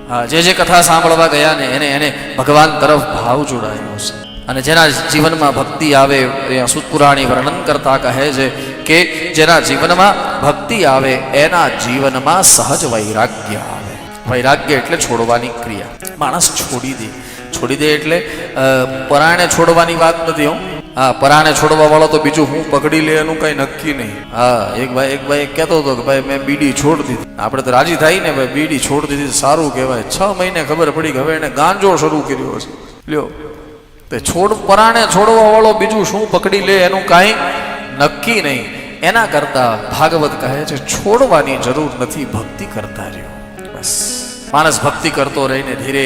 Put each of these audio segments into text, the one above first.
જે કથા સાંભળવા ગયા ને એને ભગવાન તરફ ભાવ જોડાયો છે. અને જેના જીવનમાં ભક્તિ આવે, એ સુતપુરાણી વર્ણન કરતા કહે છે કે જેના જીવનમાં ભક્તિ આવે એના જીવનમાં સહજ વૈરાગ્ય આવે. વૈરાગ્ય એટલે છોડવાની ક્રિયા. માણસ છોડી દે એટલે પરાણે છોડવાની વાત નથી. પરાણે છોડવા વાળો તો બીજું હું પકડી લે એનું કઈ નક્કી નહીં. એક ભાઈ કહેતો હતો કે ભાઈ મેં બીડી છોડી દીધી. આપણે તો રાજી થાય ને ભાઈ બીડી છોડી દીધી સારું કહેવાય. 6 મહિને ખબર પડી કે હવે એને ગાંજો શરૂ કર્યો છે. લ્યો તે પરાણે છોડવા વાળો બીજું શું પકડી લે એનું કાંઈ નક્કી નહીં. એના કરતા ભાગવત કહે છે છોડવાની જરૂર નથી, ભક્તિ કરતા રહ્યો બસ. માણસ ભક્તિ કરતો રહીને ધીરે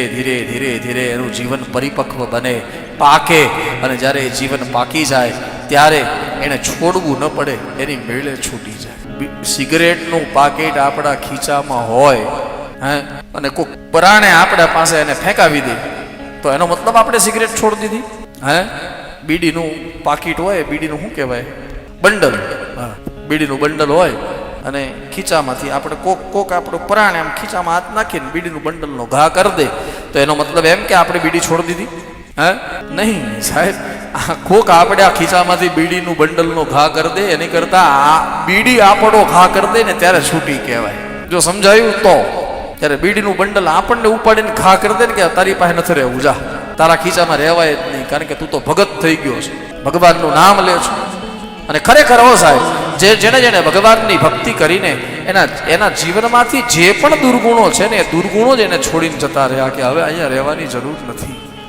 ધીરે એનું જીવન પરિપક્વ બને, પાકે. અને જ્યારે એ જીવન પાકી જાય ત્યારે એને છોડવું ન પડે, એની મેળે છૂટી જાય. સિગરેટનું પાકેટ આપણા ખીચામાં હોય અને કોઈ પરાણે આપણા પાસે એને ફેંકાવી દે તો એનો મતલબ આપણે સિગરેટ છોડી દીધી. બીડીનું પાકીટ હોય, બીડીનું શું કહેવાય, બંડલ. બીડીનું બંડલ હોય અને ખીચામાંથી આપણે કોક આપણું પરાણે આમ ખીચામાં હાથ નાખીને બીડીનું બંડલનો ઘા કરી દે તો એનો મતલબ એમ કે આપણે બીડી છોડી દીધી? નહીં સાહેબ. કોક આપણે આ ખીચામાંથી બીડીનું બંડલનો ઘા કરી દે એની કરતા આ બીડી આપણો ઘા કરી દે ને ત્યારે છૂટી કહેવાય. જો સમજાયું તો ત્યારે બીડીનું બંડલ આપણને ઉપાડીને ઘા કરી દે ને કે તારી પાસે નથી રહેવું, જા, તારા ખીચામાં રહેવાય જ નહીં, કારણ કે તું તો ભગત થઈ ગયો છે, ભગવાનનું નામ લે છો. અને ખરેખર હો સાહેબ, જેણે ભગવાનની ભક્તિ કરીને એના જીવનમાંથી જે પણ દુર્ગુણો છે ને એ દુર્ગુણો જ એને છોડીને જતા રહ્યા કે હવે અહીંયા રહેવાની જરૂર નથી.